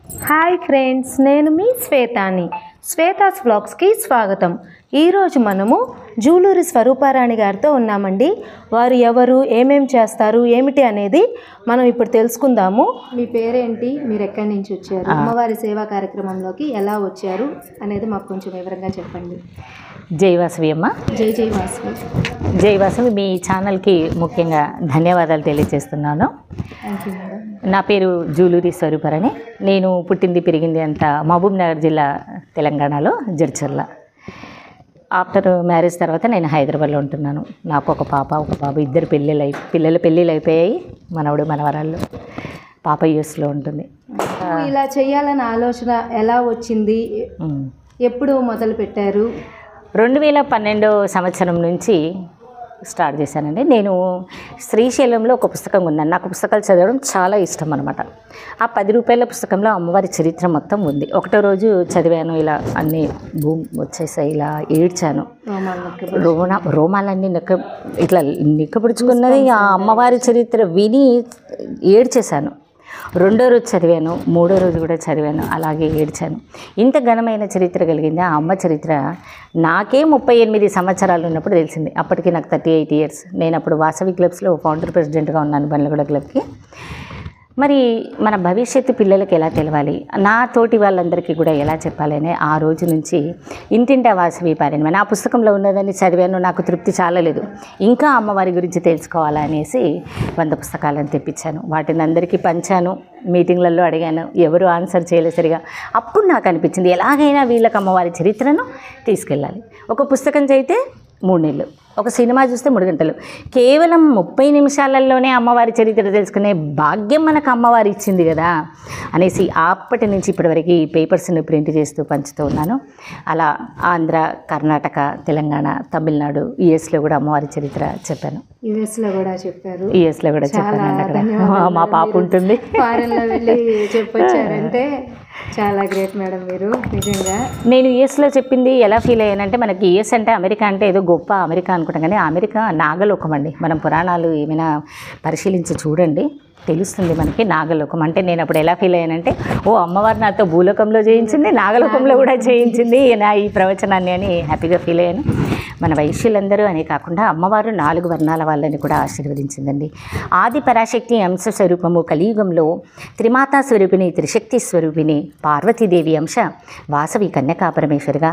Hi friends, నేను మీ శ్వేతాని. శ్వేతాస్ వ్లాగ్స్కి స్వాగతం. ఈరోజు మనము జూలూరి స్వరూపారాణి గారితో ఉన్నామండి. వారు ఎవరు, ఏమేం చేస్తారు, ఏమిటి అనేది మనం ఇప్పుడు తెలుసుకుందాము. మీ పేరేంటి, మీరు ఎక్కడి నుంచి వచ్చారు, అమ్మవారి సేవా కార్యక్రమంలోకి ఎలా వచ్చారు అనేది మాకు కొంచెం వివరంగా చెప్పండి. జై వాసవి అమ్మ. జై జై వాసవి. జై వాసవి. మీ ఛానల్కి ముఖ్యంగా ధన్యవాదాలు తెలియజేస్తున్నాను. Thank you madam. నా పేరు జూలూరి స్వరూపారాణి. నేను పుట్టింది పెరిగింది అంతా మహబూబ్ నగర్ జిల్లా, తెలంగాణలో, జడ్చర్ల. ఆఫ్టర్ మ్యారేజ్ తర్వాత నేను హైదరాబాద్లో ఉంటున్నాను. నాకు ఒక పాప, ఒక బాబు, ఇద్దరు పిల్లల పెళ్ళిళ్ళు అయిపోయాయి. మనవడు మనవరాళ్ళు. పాప యూఎస్లో ఉంటుంది. ఇలా చేయాలన్న ఆలోచన ఎలా వచ్చింది, ఎప్పుడు మొదలు పెట్టారు? 2012 సంవత్సరం నుంచి స్టార్ట్ చేశానండి. నేను శ్రీశైలంలో ఒక పుస్తకం ఉన్నాను. నాకు పుస్తకాలు చదవడం చాలా ఇష్టం అనమాట. ఆ 10 రూపాయల పుస్తకంలో అమ్మవారి చరిత్ర మొత్తం ఉంది. ఒకటో రోజు చదివాను, ఇలా అన్నీ వచ్చేసాయి, ఇలా ఏడ్చాను. రోమాలన్నీ ఇట్లా నిక్కపుడుచుకున్నది. ఆ అమ్మవారి చరిత్ర విని ఏడ్చేశాను. రెండో రోజు చదివాను, మూడో రోజు కూడా చదివాను, అలాగే ఏడ్చాను. ఇంత ఘనమైన చరిత్ర కలిగింది ఆ అమ్మ చరిత్ర. నాకే 38 సంవత్సరాలు ఉన్నప్పుడు తెలిసింది. అప్పటికి నాకు 38 ఇయర్స్. నేను అప్పుడు వాసవి క్లబ్స్లో ఫౌండర్ ప్రెసిడెంట్గా ఉన్నాను, బండ్లగూడ క్లబ్కి. మరి మన భవిష్యత్తు పిల్లలకి ఎలా తెలవాలి, నా తోటి వాళ్ళందరికీ కూడా ఎలా చెప్పాలని ఆ రోజు నుంచి ఇంటింటా వాసవి పారాయణం ఆ పుస్తకంలో ఉన్నదని చదివాను. నాకు తృప్తి చాలలేదు, ఇంకా అమ్మవారి గురించి తెలుసుకోవాలనేసి 100 పుస్తకాలను తెప్పించాను. వాటిని అందరికీ పంచాను. మీటింగ్లలో అడిగాను, ఎవరు ఆన్సర్ చేయలేదు సరిగా. అప్పుడు నాకు అనిపించింది, ఎలాగైనా వీళ్ళకి అమ్మవారి చరిత్రను తీసుకెళ్ళాలి. ఒక పుస్తకం చదివితే 3 నెలలు, ఒక సినిమా చూస్తే 3 గంటలు, కేవలం 30 నిమిషాలలోనే అమ్మవారి చరిత్ర తెలుసుకునే భాగ్యం మనకు అమ్మవారి ఇచ్చింది కదా అనేసి అప్పటి నుంచి ఇప్పటివరకు ఈ పేపర్స్ని ప్రింట్ చేస్తూ పంచుతూ ఉన్నాను. అలా ఆంధ్ర, కర్ణాటక, తెలంగాణ, తమిళనాడు, యుఎస్లో కూడా అమ్మవారి చరిత్ర చెప్పాను. యుఎస్లో కూడా చెప్పారు. యుఎస్లో కూడా చెప్పాను. అక్కడ మా పాప ఉంటుంది. ఫారెన్లో వెళ్ళి చెప్పొచ్చారంటే చాలా గ్రేట్ మేడం మీరు, నిజంగా. నేను యుఎస్లో చెప్పింది ఎలా ఫీల్ అయ్యానంటే, మనకి యుఎస్ అంటే అమెరికా అంటే ఏదో గొప్ప అమెరికా అనుకుంటాం, కానీ అమెరికా నాగలోకం అండి. మనం పురాణాలు ఏమైనా పరిశీలించి చూడండి, తెలుస్తుంది మనకి. నాగలోకం అంటే నేను అప్పుడు ఎలా ఫీల్ అయ్యానంటే, ఓ అమ్మవారు నాతో భూలోకంలో చేయించింది, నాగలోకంలో కూడా చేయించింది నా ఈ ప్రవచనాన్ని అని హ్యాపీగా ఫీల్ అయ్యాను. మన వైశ్యులందరూ అనే కాకుండా అమ్మవారు 4 వర్ణాల వాళ్ళని కూడా ఆశీర్వదించిందండి. ఆది పరాశక్తి అంశ స్వరూపము కలియుగంలో త్రిమాతా స్వరూపిణి, త్రిశక్తి స్వరూపిణి పార్వతీదేవి అంశ వాసవి కన్యకా పరమేశ్వరిగా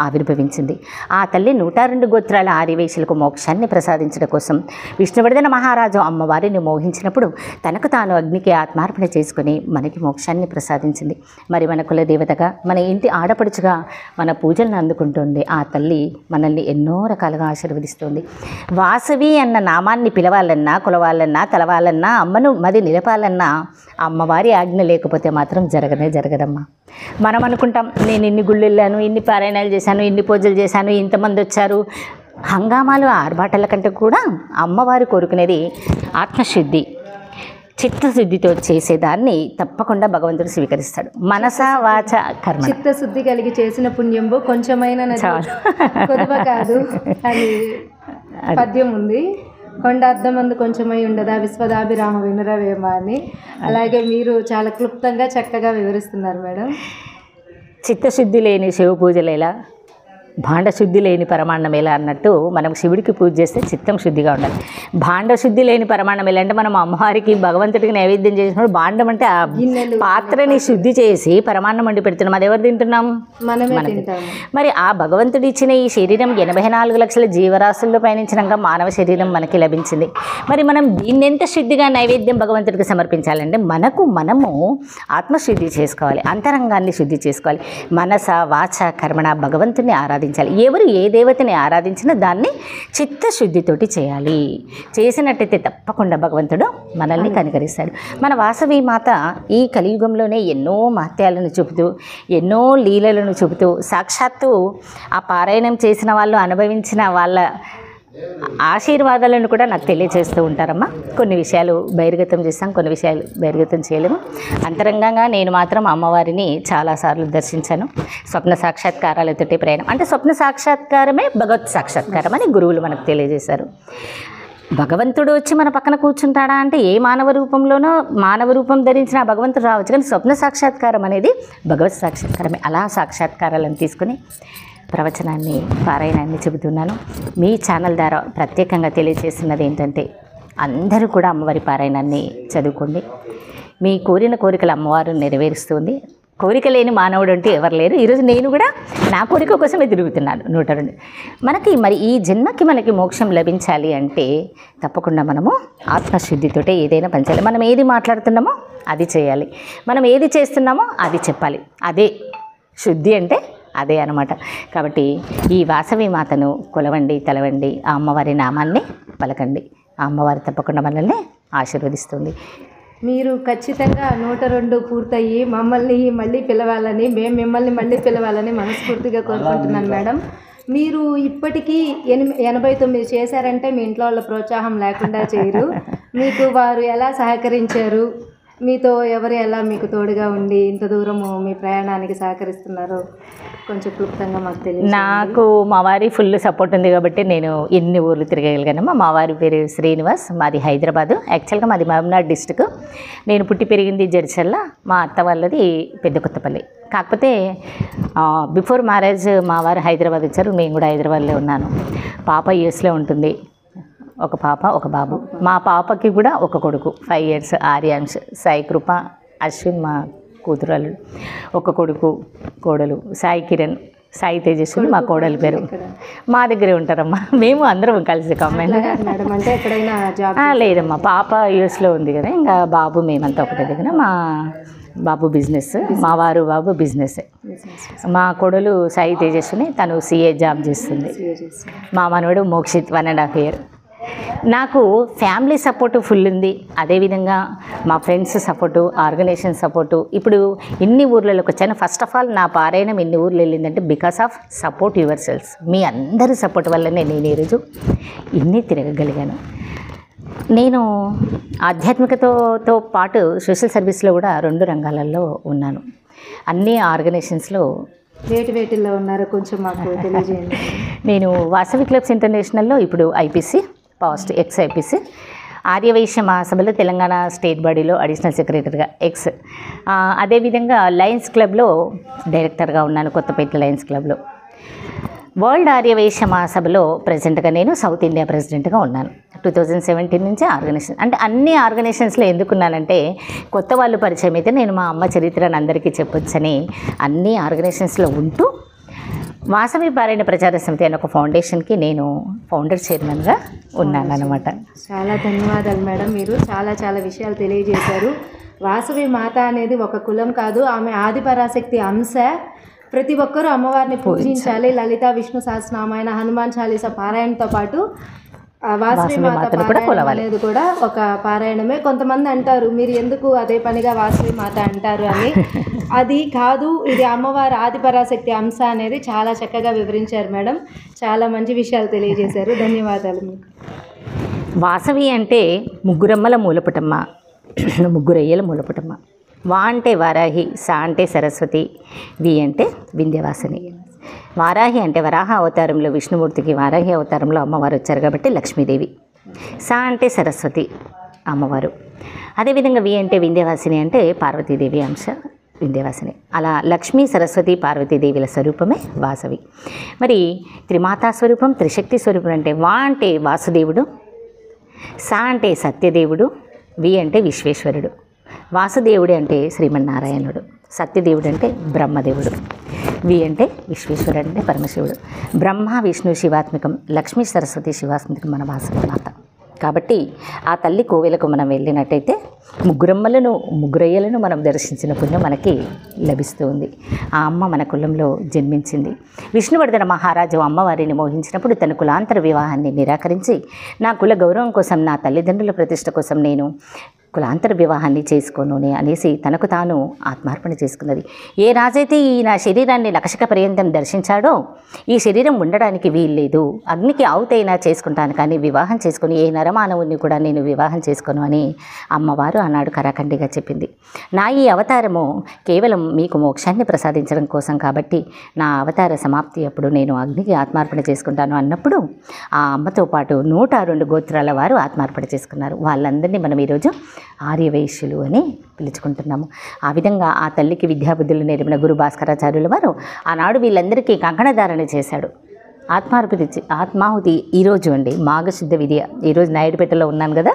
ఆవిర్భవించింది. ఆ తల్లి 102 గోత్రాల ఆర్యవైశ్యులకు మోక్షాన్ని ప్రసాదించడం కోసం విష్ణువర్ధన మహారాజు అమ్మవారిని మోహించినప్పుడు తనకు తాను అగ్నికి ఆత్మార్పణ చేసుకుని మనకి మోక్షాన్ని ప్రసాదించింది. మరి మన కుల దేవతగా, మన ఇంటి ఆడపడుచుగా మన పూజలను అందుకుంటుంది ఆ తల్లి. మనల్ని ఎన్నో రకాలుగా ఆశీర్వదిస్తుంది. వాసవి అన్న నామాన్ని పిలవాలన్నా, కొలవాలన్నా, తలవాలన్నా, అమ్మను మది నిలపాలన్నా అమ్మవారి ఆజ్ఞ లేకపోతే మాత్రం జరగదమ్మా. మనం అనుకుంటాం, నేను ఇన్ని గుళ్ళు వెళ్ళాను, ఇన్ని పారాయణాలు చేశాను, ఇన్ని పూజలు చేశాను, ఇంతమంది వచ్చారు. హంగామాలు, ఆర్భాటాల కంటే కూడా అమ్మవారు కోరుకునేది ఆత్మశుద్ధి, చిత్తశుద్ధితో చేసేదాన్ని తప్పకుండా భగవంతుడు స్వీకరిస్తాడు. మనస వాచ కర్మ. చిత్తశుద్ధి కలిగి చేసిన పుణ్యంబు కొంచెమైన కొద్దిగా కాదు అని పద్యం ఉంది. కొండ అద్దమందు కొంచెమై ఉండదా, విశ్వదాభిరామ వినురవేమ అని. అలాగే మీరు చాలా క్లుప్తంగా చక్కగా వివరిస్తున్నారు మేడం. చిత్తశుద్ధి లేని శివ పూజలు ఎలా, భాండశుద్ధి లేని పరమాన్నం ఎలా అన్నట్టు, మనం శివుడికి పూజ చేస్తే చిత్తం శుద్ధిగా ఉండాలి. భాండశుద్ధి లేని పరమాన్నం ఎలా అంటే, మనం అమ్మవారికి భగవంతుడికి నైవేద్యం చేసినప్పుడు భాండం అంటే ఆ పాత్రని శుద్ధి చేసి పరమాన్నం వండి పెడుతున్నాం. అది ఎవరు తింటున్నాం? మనమే. మరి ఆ భగవంతుడు ఇచ్చిన ఈ శరీరం 84 లక్షల జీవరాశుల్లో పయనించినాక మానవ శరీరం మనకి లభించింది. మరి మనం దీన్ని ఎంత శుద్ధిగా నైవేద్యం భగవంతుడికి సమర్పించాలంటే, మనము ఆత్మశుద్ధి చేసుకోవాలి, అంతరంగాన్ని శుద్ధి చేసుకోవాలి. మనస వాచ కర్మణ భగవంతుని ఆరాధించాలి. ఎవరు ఏ దేవతని ఆరాధించినా దాన్ని చిత్తశుద్ధితోటి చేయాలి. చేసినట్టయితే తప్పకుండా భగవంతుడు మనల్ని కనికరిస్తాడు. మన వాసవి మాత ఈ కలియుగంలోనే ఎన్నో మహత్యాలను చూపుతూ, ఎన్నో లీలలను చూపుతూ, సాక్షాత్తు ఆ పారాయణం చేసిన వాళ్ళు, అనుభవించిన వాళ్ళ ఆశీర్వాదాలను కూడా నాకు తెలియజేస్తూ ఉంటారమ్మా. కొన్ని విషయాలు బహిర్గతం చేస్తాం, కొన్ని విషయాలు బహిర్గతం చేయలేము. అంతరంగంగా నేను మాత్రం అమ్మవారిని చాలాసార్లు దర్శించాను. స్వప్న సాక్షాత్కారాలతోటి ప్రయాణం అంటే స్వప్న సాక్షాత్కారమే భగవత్ సాక్షాత్కారం అని గురువులు మనకు తెలియజేశారు. భగవంతుడు వచ్చి మన పక్కన కూర్చుంటాడా అంటే ఏ మానవ రూపంలోనో మానవ రూపం ధరించిన ఆ భగవంతుడు రావచ్చు, కానీ స్వప్న సాక్షాత్కారం అనేది భగవత్ సాక్షాత్కారమే. అలా సాక్షాత్కారాలను తీసుకుని ప్రవచనాన్ని పారాయణాన్ని చెబుతున్నాను. మీ ఛానల్ ద్వారా ప్రత్యేకంగా తెలియజేస్తున్నది ఏంటంటే అందరూ కూడా అమ్మవారి పారాయణాన్ని చదువుకోండి. మీ కోరిన కోరికలు అమ్మవారు నెరవేరుస్తుంది. కోరిక లేని మానవుడు అంటే ఎవరు లేరు. ఈరోజు నేను కూడా నా కోరిక కోసమే తిరుగుతున్నాను 102. మరి ఈ జన్మకి మనకి మోక్షం లభించాలి అంటే తప్పకుండా మనము ఆత్మశుద్ధితోటే ఏదైనా పనిచేయాలి. మనం ఏది మాట్లాడుతున్నామో అది చేయాలి, మనం ఏది చేస్తున్నామో అది చెప్పాలి. అదే శుద్ధి అంటే అదే అనమాట. కాబట్టి ఈ వాసవి మాతను కొలవండి, తలవండి, ఆ అమ్మవారి నామాన్ని పలకండి. ఆ అమ్మవారు తప్పకుండా మనల్ని ఆశీర్వదిస్తుంది. మీరు ఖచ్చితంగా 102 పూర్తయ్యి మమ్మల్ని మళ్ళీ పిలవాలని, మేము మిమ్మల్ని మళ్ళీ పిలవాలని మనస్ఫూర్తిగా కోరుకుంటున్నాను మేడం. మీరు ఇప్పటికీ 89 చేశారంటే మీ ఇంట్లో వాళ్ళ ప్రోత్సాహం లేకుండా చేయరు. మీకు వారు ఎలా సహకరించారు, మీతో ఎవరు ఎలా మీకు తోడుగా ఉండి ఇంత దూరము మీ ప్రయాణానికి సహకరిస్తున్నారో కొంచెం క్లుప్తంగా మాకు తెలియదు. నాకు మా వారి ఫుల్ సపోర్ట్ ఉంది కాబట్టి నేను ఎన్ని ఊర్లు తిరగగలిగానమ్మా. మా వారి పేరు శ్రీనివాస్, మాది హైదరాబాదు. యాక్చువల్గా మాది మహబూబ్నగర్ డిస్టిక్. నేను పుట్టి పెరిగింది జడ్చర్ల, మా అత్త వాళ్ళది పెద్ద కొత్తపల్లి. కాకపోతే బిఫోర్ మ్యారేజ్ మా వారు హైదరాబాద్ వచ్చారు, మేము కూడా హైదరాబాద్లో ఉన్నాను. పాప యూఎస్లో ఉంటుంది, ఒక పాప ఒక బాబు. మా పాపకి కూడా ఒక కొడుకు 5 years ఆర్యాంశ్, సాయి కృప, అశ్విన్ మా కూతురాలు, ఒక కొడుకు కోడలు సాయి కిరణ్, సాయి తేజస్వి మా కోడలి పేరు. మా దగ్గరే ఉంటారమ్మా, మేము అందరం కలిసి కంబైన్. అంటే ఎక్కడైనా జాబ్ లేదమ్మా, పాప యూఎస్లో ఉంది కదా, ఇంకా బాబు మేమంతా ఒకటే దగ్గర. మా బాబు బిజినెస్, మా వారు బాబు బిజినెస్. మా కొడలు సాయి తేజస్విని, తను సిఏ జాబ్ చేస్తుంది. మా మనవడు మోక్షిత్ 1.5 years. నాకు ఫ్యామిలీ సపోర్టు ఫుల్ ఉంది. అదేవిధంగా మా ఫ్రెండ్స్ సపోర్టు, ఆర్గనైజేషన్ సపోర్టు. ఇప్పుడు ఇన్ని ఊర్లలోకి వచ్చాను. ఫస్ట్ ఆఫ్ ఆల్ నా పారాయణం ఇన్ని ఊర్లు వెళ్ళిందంటే because of support your cells. మీ అందరి సపోర్ట్ వల్లనే నేను ఈరోజు ఇన్ని తిరగగలిగాను. నేను ఆధ్యాత్మికతతో పాటు సోషల్ సర్వీస్లో కూడా 2 రంగాలలో ఉన్నాను. అన్ని ఆర్గనైజేషన్స్లో వేటిలో ఉన్నారో కొంచెం మాకు తెలియజేయండి. నేను వాసవి క్లబ్స్ ఇంటర్నేషనల్లో ఇప్పుడు IPC, past ex IPC, Aryavysya మహాసభలో తెలంగాణ స్టేట్ బాడీలో అడిషనల్ సెక్రటరీగా ఎక్స్. అదేవిధంగా లయన్స్ క్లబ్లో డైరెక్టర్గా ఉన్నాను, కొత్తపేట లయన్స్ క్లబ్లో. వరల్డ్ ఆర్యవైశ్య మహాసభలో ప్రెసిడెంట్గా నేను సౌత్ ఇండియా ప్రెసిడెంట్గా ఉన్నాను 2017 నుంచి. ఆర్గనైజేషన్ అంటే అన్ని ఆర్గనైజేషన్స్లో ఎందుకున్నానంటే కొత్త వాళ్ళు పరిచయం అయితే నేను మా అమ్మ చరిత్రను అందరికీ చెప్పొచ్చని అన్ని ఆర్గనైజేషన్స్లో ఉంటూ వాసవి పారాయణ ప్రచార సమితి అనే ఒక ఫౌండేషన్కి నేను ఫౌండర్ చైర్మన్గా ఉన్నాను అనమాట. చాలా ధన్యవాదాలు మేడం, మీరు చాలా విషయాలు తెలియజేశారు. వాసవి మాత అనేది ఒక కులం కాదు, ఆమె ఆదిపరాశక్తి అంశ. ప్రతి ఒక్కరూ అమ్మవారిని పూజించాలి. లలిత విష్ణు సహస్రనామాయణ, హనుమాన్ చాలీసా పారాయణతో పాటు వాసవి మాత పారాయణం అనేది కూడా ఒక పారాయణమే. కొంతమంది అంటారు మీరు ఎందుకు అదే పనిగా వాసవి మాత అంటారు అని. అది కాదు, ఇది అమ్మవారి ఆదిపరాశక్తి అంశ అనేది చాలా చక్కగా వివరించారు మేడం. చాలా మంచి విషయాలు తెలియజేశారు. ధన్యవాదాలు మీకు. వాసవి అంటే ముగ్గురమ్మల మూలపుటమ్మ, ముగ్గురయ్యల మూలపుటమ్మ. వా అంటే వారాహి, సా అంటే సరస్వతి, వి అంటే వింధ్యవాసిని. వారాహి అంటే వరాహ అవతారంలో విష్ణుమూర్తికి వారాహి అవతారంలో అమ్మవారు వచ్చారు కాబట్టి లక్ష్మీదేవి. సా అంటే సరస్వతి అమ్మవారు. అదేవిధంగా వి అంటే వింధ్యవాసిని అంటే పార్వతీదేవి అంశ, వింధ్యవాసిని. అలా లక్ష్మీ సరస్వతి పార్వతీదేవిల స్వరూపమే వాసవి. మరి త్రిమాతా స్వరూపం, త్రిశక్తి స్వరూపం అంటే వా అంటే వాసుదేవుడు, సా అంటే సత్యదేవుడు, వి అంటే విశ్వేశ్వరుడు. వాసుదేవుడు అంటే శ్రీమన్నారాయణుడు, సత్యదేవుడు అంటే బ్రహ్మదేవుడు, వి అంటే విశ్వేశ్వరుడు అంటే పరమశివుడు. బ్రహ్మ విష్ణు శివాత్మికం, లక్ష్మీ సరస్వతి శివాత్మికం మన వాసవి మాత. కాబట్టి ఆ తల్లి కోవెలకు మనం వెళ్ళినట్టయితే ముగ్గురయ్యలను మనం దర్శించిన పుణ్యం మనకి లభిస్తూ ఉంది. ఆ అమ్మ మన కులంలో జన్మించింది. విష్ణువర్ధన మహారాజు అమ్మవారిని మోహించినప్పుడు తన కులాంతర వివాహాన్ని నిరాకరించి నా కుల గౌరవం కోసం, నా తల్లిదండ్రుల ప్రతిష్ట కోసం నేను కులాంతర వివాహాన్ని చేసుకోను అనేసి తనకు తాను ఆత్మార్పణ చేసుకున్నది. ఏ రాజైతే ఈ నా శరీరాన్ని లక్షక పర్యంతం దర్శించాడో ఈ శరీరం ఉండడానికి వీల్లేదు, అగ్నికి ఆవుతైనా చేసుకుంటాను కానీ వివాహం చేసుకుని ఏ నరమానవుని కూడా నేను వివాహం చేసుకోను అని అమ్మవారు ఆనాడు కరాఖండిగా చెప్పింది. నా ఈ అవతారము కేవలం మీకు మోక్షాన్ని ప్రసాదించడం కోసం కాబట్టి నా అవతార సమాప్తి అప్పుడు నేను అగ్నికి ఆత్మార్పణ చేసుకుంటాను అన్నప్పుడు ఆ అమ్మతో పాటు 102 గోత్రాల వారు ఆత్మార్పణ చేసుకున్నారు. వాళ్ళందరినీ మనం ఈరోజు ఆర్యవైశ్యులు అని పిలుచుకుంటున్నాము. ఆ విధంగా ఆ తల్లికి విద్యాబుద్ధులు నేర్పిన గురు భాస్కరాచార్యుల వారు ఆనాడు వీళ్ళందరికీ కంకణధారణ చేశాడు. ఆత్మాహుతి ఈరోజు అండి, మాఘశుద్ధ విధి. ఈరోజు నాయుడుపేటలో ఉన్నాను కదా,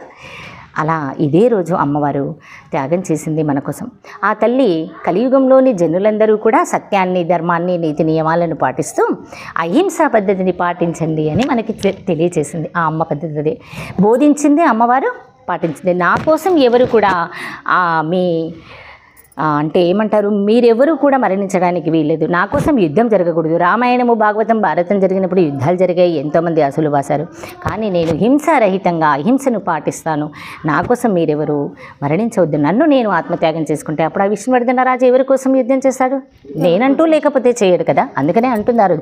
అలా ఇదే రోజు అమ్మవారు త్యాగం చేసింది మన కోసం. ఆ తల్లి కలియుగంలోని జనులందరూ కూడా సత్యాన్ని, ధర్మాన్ని, నీతి నియమాలను పాటిస్తూ అహింసా పద్ధతిని పాటించండి అని మనకి తెలియచేసింది. ఆ అమ్మ పద్ధతి బోధించింది అమ్మవారు, పాటించింది. నా కోసం ఎవరు కూడా మీ అంటే ఏమంటారు, మీరెవరూ కూడా మరణించడానికి వీల్లేదు, నా కోసం యుద్ధం జరగకూడదు. రామాయణము, భాగవతం, భారతం జరిగినప్పుడు యుద్ధాలు జరిగాయి, ఎంతోమంది అసులు వాసారు. కానీ నేను హింసారహితంగా అహింసను పాటిస్తాను, నా కోసం మీరెవరు మరణించవద్దు, నన్ను నేను ఆత్మత్యాగం చేసుకుంటే అప్పుడు ఆ విష్ణువర్ధన రాజు ఎవరి కోసం యుద్ధం చేస్తాడు? నేనంటూ లేకపోతే చేయడు కదా. అందుకనే అంటున్నారు,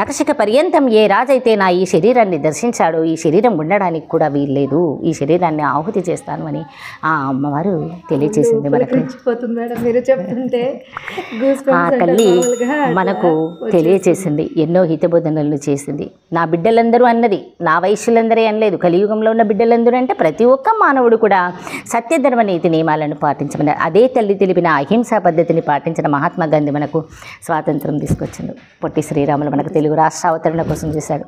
నఖశిఖ పర్యంతం ఏ రాజైతే నా ఈ శరీరాన్ని దర్శించాడో ఈ శరీరం ఉండడానికి కూడా వీల్లేదు, ఈ శరీరాన్ని ఆహుతి చేస్తాను అని ఆ అమ్మవారు తెలియచేసింది మనకు. మీరు చెప్తుంటే ఆ తల్లి మనకు తెలియచేసింది, ఎన్నో హితబోధనలు చేసింది. నా బిడ్డలందరూ అన్నది, నా వైశ్యులందరే అనలేదు, కలియుగంలో ఉన్న బిడ్డలందరూ అంటే ప్రతి ఒక్క మానవుడు కూడా సత్యధర్మ నీతి నియమాలను పాటించమని అదే తల్లి తెలిపిన అహింసా పద్ధతిని పాటించిన మహాత్మా గాంధీ మనకు స్వాతంత్రం తీసుకొచ్చిండు. పొట్టి శ్రీరాములు మనకు తెలుగు రాష్ట్ర అవతరణ కోసం చేశాడు.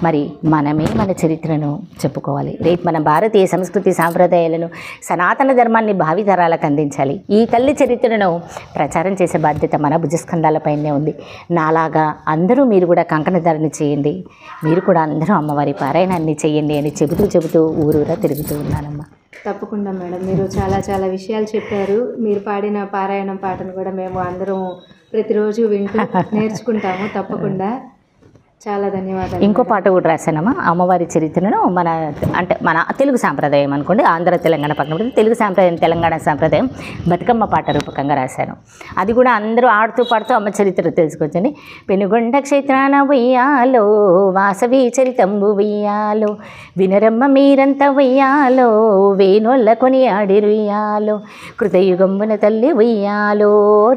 మరి మనమే మన చరిత్రను చెప్పుకోవాలి. రేపు మన భారతీయ సంస్కృతి సాంప్రదాయాలను, సనాతన ధర్మాన్ని భావితరాలకు అందించాలి. ఈ తల్లి చరిత్రను ప్రచారం చేసే బాధ్యత మన భుజస్కంధాలపైనే ఉంది. నాలాగా అందరూ మీరు కూడా కంకణధారణ చేయండి, మీరు కూడా అందరూ అమ్మవారి పారాయణాన్ని చేయండి అని చెబుతూ ఊరూరా తిరుగుతూ ఉన్నానమ్మా. తప్పకుండా మేడం, మీరు చాలా విషయాలు చెప్పారు. మీరు పాడిన పారాయణం పాటను కూడా మేము అందరం ప్రతిరోజు వింటూ నేర్చుకుంటాము. తప్పకుండా చాలా ధన్యవాదాలు. ఇంకో పాట కూడా రాశానమ్మా, అమ్మవారి చరిత్రను మన తెలుగు సాంప్రదాయం అనుకోండి, ఆంధ్ర తెలంగాణ పక్కన పెడితే తెలుగు సాంప్రదాయం, తెలంగాణ సాంప్రదాయం బతుకమ్మ పాట రూపకంగా రాశాను. అది కూడా అందరూ ఆడుతూ పాడుతూ అమ్మ చరిత్ర తెలుసుకోవచ్చండి. పెనుగొండ క్షేత్రాన వెయ్యాలో, వాసవి చరితంబు వెయ్యాలో, వినరమ్మ మీరంతా వెయ్యాలో, వేణోళ్ళ కొని ఆడిరుయ్యాలో, కృతయుగంబున తల్లి వెయ్యాలో,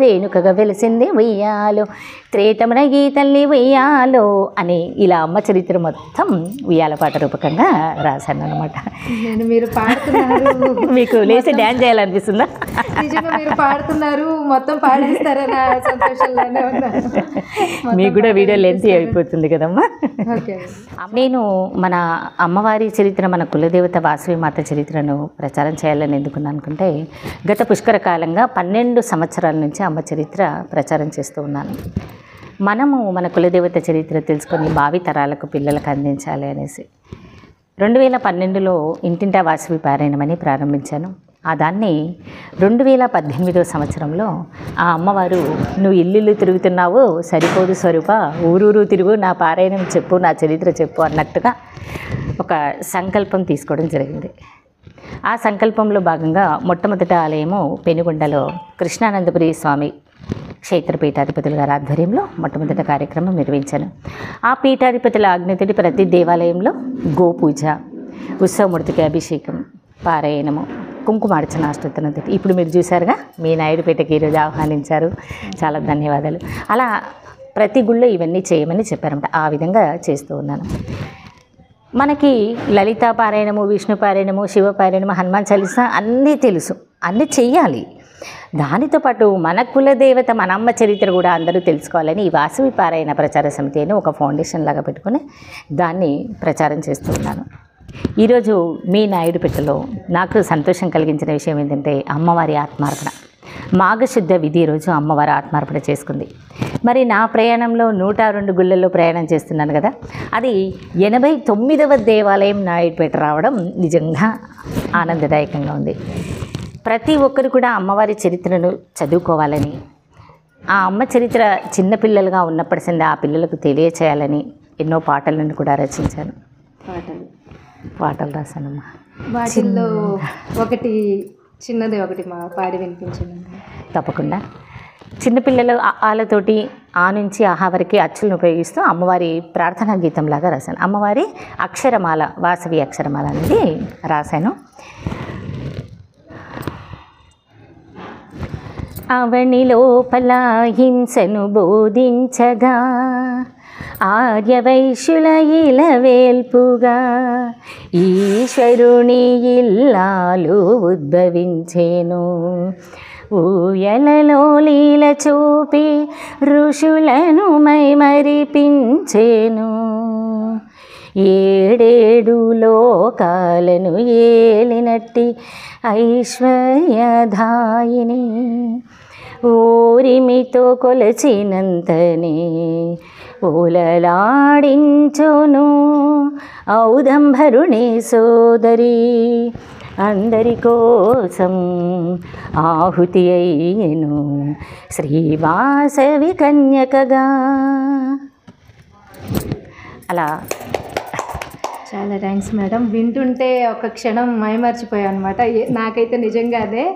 రేణుకగా వెలిసింది వెయ్యాలో, త్రేతమున ఈ తల్లి వెయ్యాలో అని ఇలా అమ్మ చరిత్ర మొత్తం ఉయ్యాల పాట రూపకంగా రాశాను అనమాట. మీరు పాడుతున్నారు, మీకు లేచి డ్యాన్స్ చేయాలనిపిస్తుందా? నిజంగా మీరు పాడుతున్నారు, మొత్తం పాడేస్తారని సంతోషంలోనే ఉన్నాను. మీకు కూడా వీడియో లెంత్ అయిపోతుంది కదమ్మా. నేను మన అమ్మవారి చరిత్ర, మన కులదేవత వాసవి మాత చరిత్రను ప్రచారం చేయాలని ఎందుకు అనుకుంటే, గత పుష్కర కాలంగా 12 సంవత్సరాల నుంచి అమ్మ చరిత్ర ప్రచారం చేస్తూ ఉన్నాను. మనము మన కులదేవత చరిత్ర తెలుసుకొని భావి తరాలకు పిల్లలకు అందించాలి అనేసి 2012లో ఇంటింటా వాసవి పారాయణమని ప్రారంభించాను. ఆ దాన్ని 2018 సంవత్సరంలో ఆ అమ్మవారు, నువ్వు ఇల్లు తిరుగుతున్నావు సరిపోదు స్వరూప, ఊరూరు తిరుగు, నా పారాయణం చెప్పు, నా చరిత్ర చెప్పు అన్నట్టుగా ఒక సంకల్పం తీసుకోవడం జరిగింది. ఆ సంకల్పంలో భాగంగా మొట్టమొదటి ఆలయము పెనుగొండలో కృష్ణానందపురి స్వామి క్షేత్ర పీఠాధిపతుల గారి ఆధ్వర్యంలో మొట్టమొదటి కార్యక్రమం నిర్వహించాను. ఆ పీఠాధిపతుల ఆజ్ఞతోటి ప్రతి దేవాలయంలో గోపూజ, ఉత్సవమూర్తికి అభిషేకం, పారాయణము, కుంకుమార్చన, అష్టోత్తరంతో ఇప్పుడు మీరు చూశారుగా, మీ నాయుడుపేటకి ఈరోజు ఆహ్వానించారు, చాలా ధన్యవాదాలు. అలా ప్రతి గుళ్ళో ఇవన్నీ చేయమని చెప్పారన్నమాట. ఆ విధంగా చేస్తూ ఉన్నాను. మనకి లలితా పారాయణము, విష్ణు పారాయణము, శివ పారాయణము, హనుమాన్ చాలీసా అన్నీ తెలుసు, అన్నీ చెయ్యాలి. దానితో పాటు మన కులదేవత, మన అమ్మ చరిత్ర కూడా అందరూ తెలుసుకోవాలని ఈ వాసవి పారాయణ ప్రచార సమితి అని ఒక ఫౌండేషన్ లాగా పెట్టుకొని దాన్ని ప్రచారం చేస్తూ ఉన్నాను. ఈరోజు మీ నాయుడుపేటలో నాకు సంతోషం కలిగించిన విషయం ఏంటంటే, అమ్మవారి ఆత్మార్పణ. మాఘశుద్ధ విధి రోజు అమ్మవారి ఆత్మార్పణ చేసుకుంది. మరి నా ప్రయాణంలో 102 గుళ్ళల్లో ప్రయాణం చేస్తున్నాను కదా, అది 89వ దేవాలయం నాయుడుపేట రావడం నిజంగా ఆనందదాయకంగా ఉంది. ప్రతి ఒక్కరు కూడా అమ్మవారి చరిత్రను చదువుకోవాలని, ఆ అమ్మ చరిత్ర చిన్నపిల్లలుగా ఉన్నప్పటి సంది ఆ పిల్లలకు తెలియచేయాలని ఎన్నో పాటలను కూడా రచించాను. పాటలు రాశానమ్మా. వాటిల్లో ఒకటి చిన్నది ఒకటి మా పాడి వినిపించండి. తప్పకుండా. చిన్నపిల్లలు ఆలతోటి ఆ నుంచి ఆహా వరకు అచ్చులను ఉపయోగిస్తూ అమ్మవారి ప్రార్థనా గీతంలాగా రాశాను. అమ్మవారి అక్షరమాల, వాసవి అక్షరమాల అనేది రాశాను. అవని లోపల హింసను బోధించగా ఆర్యవైశ్యుల ఇలవేల్పుగా ఈశ్వరుని ఇల్లాలు ఉద్భవించేను. ఊయలలో లీల చూపి ఋషులను మైమరిపించేను. ఏడేడు లోకాలను ఏలినట్టి ఐశ్వర్యదాయిని ఓరిమితో కొలచినంతనే ఓలలాడించును ఔదంభరుని సోదరి అందరి కోసం ఆహుతి అయ్యెను శ్రీవాసవి కన్యకగా. అలా చాలా థ్యాంక్స్ మేడం. వింటుంటే ఒక క్షణం మైమర్చిపోయాను అనమాట. నాకైతే నిజంగానే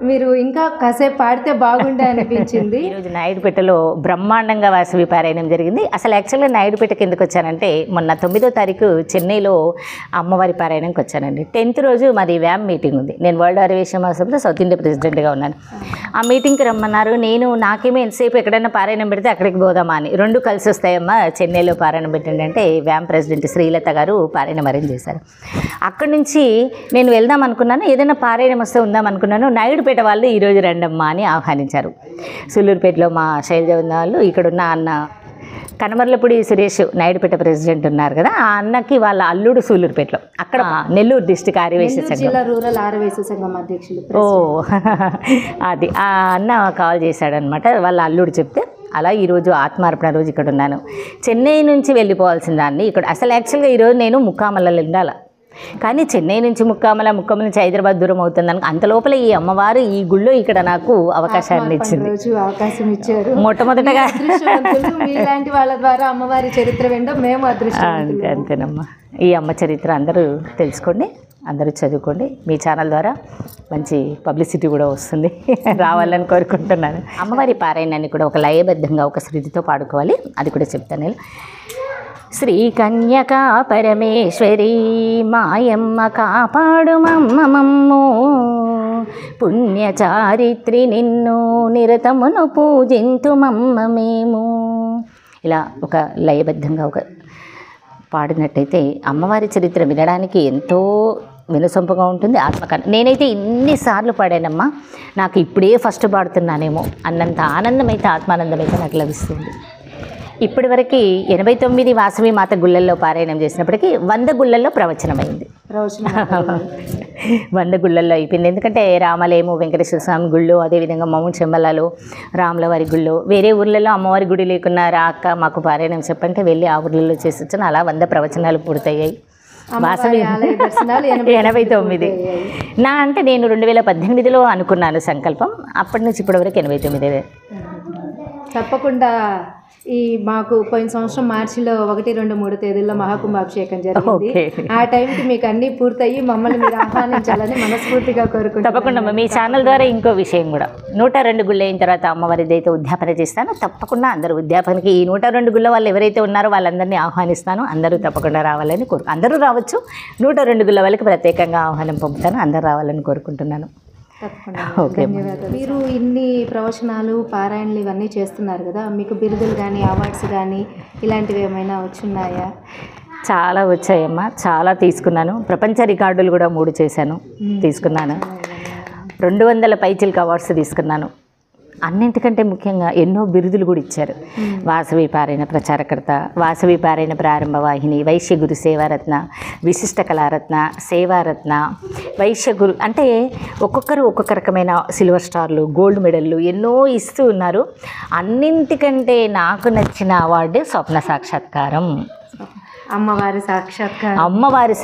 మీరు ఇంకా కాసేపు పాడితే బాగుండే అనిపించింది. ఈరోజు నాయుడుపేటలో బ్రహ్మాండంగా వాసవి పారాయణం జరిగింది. అసలు యాక్చువల్గా నాయుడుపేటకి ఎందుకు వచ్చానంటే మొన్న 9వ తారీఖు చెన్నైలో అమ్మవారి పారాయణంకి వచ్చానండి. 10th రోజు మాది వ్యామ్ మీటింగ్ ఉంది. నేను వరల్డ్ ఆర్యవైశ్య మహాసభలో సౌత్ ఇండియా ప్రెసిడెంట్గా ఉన్నాను. ఆ మీటింగ్కి రమ్మన్నారు. నాకేమో ఎంతసేపు ఎక్కడైనా పారాయణం పెడితే అక్కడికి పోదామా అని. రెండు కలిసి వస్తాయమ్మా, చెన్నైలో పారాయణం పెట్టండి అంటే వ్యామ్ ప్రెసిడెంట్ శ్రీలత గారు పారాయణం అరేంజ్ చేశారు. అక్కడి నుంచి నేను వెళ్దాం అనుకున్నాను, ఏదైనా పారాయణం వస్తే ఉందాం అనుకున్నాను. నాయుడుపేట వాళ్ళు ఈరోజు రండమ్మా అని ఆహ్వానించారు. సూళ్ళూరుపేటలో మా శైలజ ఉన్న వాళ్ళు, ఇక్కడున్న అన్న కనమర్లపూడి సురేష్ నాయుడుపేట ప్రెసిడెంట్ ఉన్నారు కదా, ఆ అన్నకి వాళ్ళ అల్లుడు సూళ్ళూరుపేటలో, అక్కడ నెల్లూరు డిస్ట్రిక్ట్ ఆర్యవైశ్య సంఘం రూరల్ ఆర్యవైశ్య సంఘం అధ్యక్షులు. ఓ అది ఆ అన్న కాల్ చేశాడనమాట. వాళ్ళ అల్లుడు చెప్తే అలా ఈరోజు ఆత్మార్పణ రోజు ఇక్కడ ఉన్నాను. చెన్నై నుంచి వెళ్ళిపోవాల్సిన దాన్ని ఇక్కడ అసలు యాక్చువల్గా ఈరోజు నేను ముక్కామలలో ఉండాలి, కానీ చెన్నై నుంచి ముక్కామల నుంచి హైదరాబాద్ దూరం అవుతుంది. అంత లోపల ఈ అమ్మవారు ఈ గుళ్ళో ఇక్కడ నాకు అవకాశాన్ని ఇచ్చింది. అవకాశం ఇచ్చారు. మొట్టమొదటగా మీలాంటి వాళ్ళ ద్వారా అమ్మవారి చరిత్ర వినడం మేము అదృష్టం. అంతేనమ్మా. ఈ అమ్మ చరిత్ర అందరూ తెలుసుకోండి, అందరూ చదువుకోండి. మీ ఛానల్ ద్వారా మంచి పబ్లిసిటీ కూడా వస్తుంది, రావాలని కోరుకుంటున్నాను. అమ్మవారి పారాయణాన్ని కూడా ఒక లయబద్ధంగా ఒక శృతితో పాడుకోవాలి, అది కూడా చెప్తాను. శ్రీ కన్యకా పరమేశ్వరి మాయమ్మ కాపాడు మమ్మమమ్మో పుణ్యచారిత్రి నిన్ను నిరతమును పూజింతు మమ్మ మేము. ఇలా ఒక లయబద్ధంగా ఒక పాడినట్టయితే అమ్మవారి చరిత్ర వినడానికి ఎంతో వినసొంపుగా ఉంటుంది, ఆత్మకాన్ని. నేనైతే ఇన్నిసార్లు పాడానమ్మా, నాకు ఇప్పుడే ఫస్ట్ పాడుతున్నానేమో అన్నంత ఆనందం అయితే, ఆత్మానందం అయితే నాకు లభిస్తుంది. ఇప్పటివరకు 89 వాసవి మాత గుళ్ళల్లో పారాయణం చేసినప్పటికీ 100 గుళ్ళల్లో ప్రవచనమైంది. 100 గుళ్ళల్లో అయిపోయింది. ఎందుకంటే రామలేము వెంకటేశ్వర స్వామి గుళ్ళు, అదేవిధంగా మౌన్ చెమ్మలలో రాములవారి గుళ్ళు, వేరే ఊర్లలో అమ్మవారి గుడి లేకున్నా రా అక్క మాకు పారాయణం చెప్పంటే వెళ్ళి ఆ ఊర్లలో చేసి వచ్చాను. అలా 100 ప్రవచనాలు పూర్తయ్యాయి. వాసవి 89 నా అంటే నేను 2018లో అనుకున్నాను సంకల్పం, అప్పటి నుంచి ఇప్పటివరకు 89. తప్పకుండా ఈ మాకు పోయిన సంవత్సరం మార్చిలో 1, 2, 3 తేదీల్లో మహాకుంభాభిషేకం జరిగింది. ఆ టైంకి మీకు అన్నీ పూర్తయ్యి మమ్మల్ని మీరు ఆహ్వానించాలని మనస్ఫూర్తిగా కోరుకుంటున్నాను. తప్పకుండా మీ ఛానల్ ద్వారా ఇంకో విషయం కూడా, 102 గుళ్ళు అయిన తర్వాత అమ్మవారిది అయితే ఉద్యాపన చేస్తాను. తప్పకుండా అందరూ ఉద్యాపనకి ఈ 102 గుళ్ళ వాళ్ళు ఎవరైతే ఉన్నారో వాళ్ళందరినీ ఆహ్వానిస్తాను. అందరూ తప్పకుండా రావాలని అందరూ రావచ్చు. 102 గుళ్ళ వాళ్ళకి ప్రత్యేకంగా ఆహ్వానం పంపుతాను, అందరూ రావాలని కోరుకుంటున్నాను. ఓకే, మీరు ఇన్ని ప్రవచనాలు పారాయణలు ఇవన్నీ చేస్తున్నారు కదా, మీకు బిరుదులు కానీ అవార్డ్స్ కానీ ఇలాంటివి ఏమైనా వచ్చున్నాయా? చాలా వచ్చాయమ్మా, చాలా తీసుకున్నాను. ప్రపంచ రికార్డులు కూడా 3 చేశాను, తీసుకున్నాను. 200 పైచిల్క్ అవార్డ్స్ తీసుకున్నాను. అన్నింటికంటే ముఖ్యంగా ఎన్నో బిరుదులు కూడా ఇచ్చారు. వాసవి పారాయణ ప్రచారకర్త, వాసవి పారాయణ ప్రారంభ వాహిని, వైశ్య గురు సేవారత్న, విశిష్ట కళారత్న, సేవారత్న, వైశ్య గురు అంటే ఒక్కొక్కరు ఒక్కొక్క రకమైన సిల్వర్ స్టార్లు, గోల్డ్ మెడల్లు ఎన్నో ఇస్తూ ఉన్నారు. అన్నింటికంటే నాకు నచ్చిన అవార్డు స్వప్న సాక్షాత్కారం. అమ్మవారి సాక్షాత్కారం. అమ్మవారి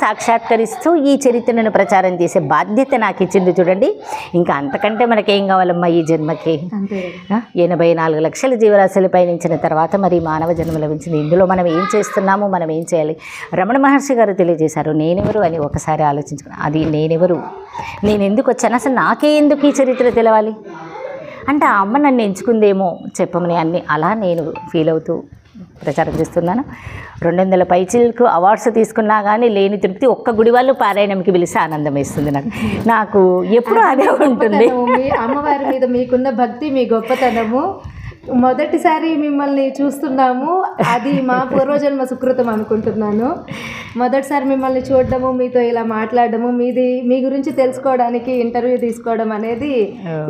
సాక్షాత్కరిస్తూ ఈ చరిత్రను ప్రచారం చేసే బాధ్యత నాకు ఇచ్చింది చూడండి. ఇంకా అంతకంటే మనకేం కావాలమ్మా ఈ జన్మకి. అంతే 84 లక్షల జీవరాశులు పయనించిన తర్వాత మరి మానవ జన్మ లభించింది. ఇందులో మనం ఏం చేస్తున్నాము, మనం ఏం చేయాలి? రమణ మహర్షి గారు తెలియజేశారు, నేనెవరు అని ఒకసారి ఆలోచించుకున్నాను. అది నేనెవరు, నేను ఎందుకు వచ్చాను, అసలు నాకే ఎందుకు ఈ చరిత్ర తెలవాలి అంటే ఆ అమ్మ నన్ను ఎంచుకుందేమో చెప్పమని అన్ని అలా నేను ఫీల్ అవుతూ ప్రచారం చేస్తున్నాను. 200 పైచిలకు అవార్డ్స్ తీసుకున్నా కానీ లేని తృప్తి ఒక్క గుడి వాళ్ళు పారాయణంకి పిలిస్తే ఆనందం వేస్తుంది నాకు ఎప్పుడూ అదే ఉంటుంది. మీ అమ్మవారి మీద మీకున్న భక్తి, మీ గొప్పతనము. మొదటిసారి మిమ్మల్ని చూస్తున్నాము, అది మా పూర్వజన్మ సుకృతం అనుకుంటున్నాను. మొదటిసారి మిమ్మల్ని చూడడము, మీతో ఇలా మాట్లాడడము, మీ గురించి తెలుసుకోవడానికి ఇంటర్వ్యూ తీసుకోవడం అనేది,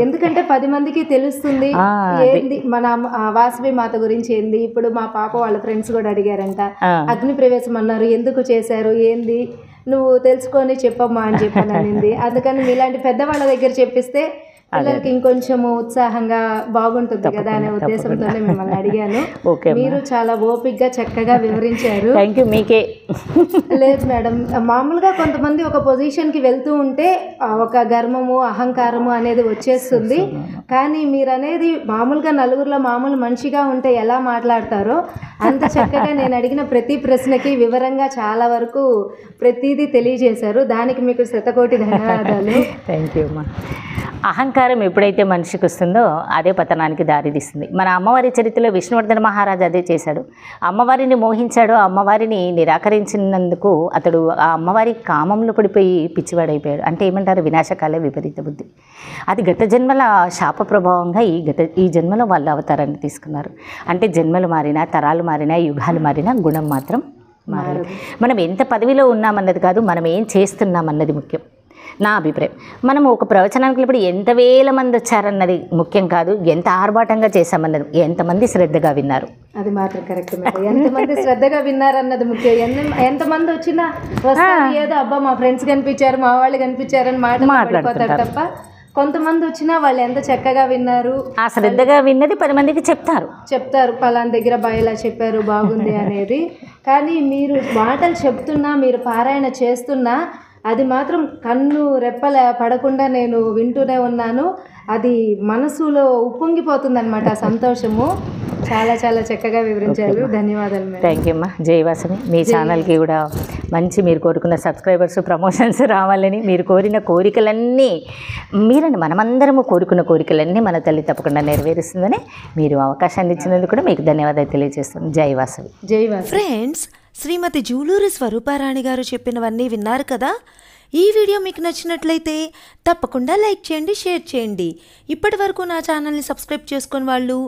ఎందుకంటే 10 మందికి తెలుస్తుంది ఏంది మన వాసవి మాత గురించి ఏంది. ఇప్పుడు మా పాప వాళ్ళ ఫ్రెండ్స్ కూడా అడిగారంట, అగ్ని ప్రవేశం అన్నారు, ఎందుకు చేశారు, ఏంది నువ్వు తెలుసుకొని చెప్పమ్మా అని చెప్పాను అనింది. అందుకని మీలాంటి పెద్దవాళ్ళ దగ్గర చెప్పిస్తే పిల్లలకి ఇంకొంచెము ఉత్సాహంగా బాగుంటుంది కదా అనే ఉద్దేశంతోనే మిమ్మల్ని అడిగాను. మీరు చాలా ఓపిక్గా చక్కగా వివరించారు. Thank you. మీకే లేదు మేడం, మామూలుగా కొంతమంది ఒక పొజిషన్కి వెళ్తూ ఉంటే ఒక గర్వము, అహంకారము అనేది వచ్చేస్తుంది. కానీ మీరు అనేది మామూలుగా నలుగురిలో మామూలు మనిషిగా ఉంటే ఎలా మాట్లాడతారో అంత చక్కగా నేను అడిగిన ప్రతి ప్రశ్నకి వివరంగా చాలా వరకు ప్రతిదీ తెలియజేశారు. దానికి మీకు శతకోటి ధన్యవాదాలు. థ్యాంక్ యూ అమ్మా. అహంకారం ఎప్పుడైతే మనిషికి వస్తుందో అదే పతనానికి దారితీస్తుంది. మన అమ్మవారి చరిత్రలో విష్ణువర్ధన మహారాజు అదే చేశాడు. అమ్మవారిని మోహించాడు, అమ్మవారిని నిరాకరించినందుకు అతడు ఆ అమ్మవారి కామంలో పడిపోయి పిచ్చివాడైపోయాడు. అంటే ఏమంటారు, వినాశకాలే విపరీత బుద్ధి. అది గత జన్మల శాప ప్రభావంగా ఈ జన్మలో వాళ్ళు అవతారాన్ని తీసుకున్నారు. అంటే జన్మలు మారినా, తరాలు మారినా, యుగాలు మారినా, గుణం మాత్రం మారదు. మనం ఎంత పదవిలో ఉన్నామన్నది కాదు, మనం ఏం చేస్తున్నామన్నది ముఖ్యం నా అభిప్రాయం. మనం ఒక ప్రవచనానికి వెళ్ళినప్పుడు ఎంత వేల మంది వచ్చారన్నది ముఖ్యం కాదు, ఎంత ఆర్భాటంగా చేశామన్నది, ఎంతమంది శ్రద్ధగా విన్నారు అది మాత్రం కరెక్ట్ మేడం. ఎంతమంది శ్రద్ధగా విన్నారన్నది ముఖ్యం. ఎంతమంది వచ్చినా ఏదో అబ్బా మా ఫ్రెండ్స్ కనిపించారు, మా వాళ్ళు కనిపించారని మాట్లాడుతారు తప్ప, కొంతమంది వచ్చినా వాళ్ళు ఎంత చక్కగా విన్నారు, ఆ శ్రద్ధగా విన్నది 10 మందికి చెప్తారు పలానా దగ్గర ఇలా చెప్పారు బాగుంది అనేది. కానీ మీరు మాటలు చెప్తున్నా, మీరు పారాయణ చేస్తున్నా, అది మాత్రం కన్ను రెప్పల పడకుండా నేను వింటూనే ఉన్నాను. అది మనసులో ఉప్పొంగిపోతుంది అనమాట సంతోషము. చాలా చాలా చక్కగా వివరించారు. ధన్యవాదాలు మేడం. థ్యాంక్ యూ అమ్మా. జయవాసమి. మీ ఛానల్కి కూడా మంచి మీరు కోరుకున్న సబ్స్క్రైబర్స్, ప్రమోషన్స్ రావాలని, మీరు కోరిన కోరికలన్నీ మీరని మనమందరము కోరుకున్న కోరికలన్నీ మన తల్లి తప్పకుండా నెరవేరుస్తుందని మీరు అవకాశాన్ని ఇచ్చినందుకు కూడా మీకు ధన్యవాదాలు తెలియజేస్తున్నాను. జయవాసవి. జయవాసవి. ఫ్రెండ్స్, శ్రీమతి జూలూరి స్వరూపారాణి గారు చెప్పినవన్నీ విన్నారు కదా. ఈ వీడియో మీకు నచ్చినట్లయితే తప్పకుండా లైక్ చేయండి, షేర్ చేయండి. ఇప్పటి వరకు నా ఛానల్ని సబ్స్క్రైబ్ చేసుకుని వాళ్ళు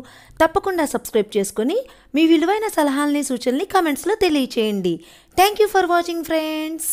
తప్పకుండా సబ్స్క్రైబ్ చేసుకొని మీ విలువైన సలహాలని, సూచనల్ని కామెంట్స్లో తెలియచేయండి. Thank you for watching friends.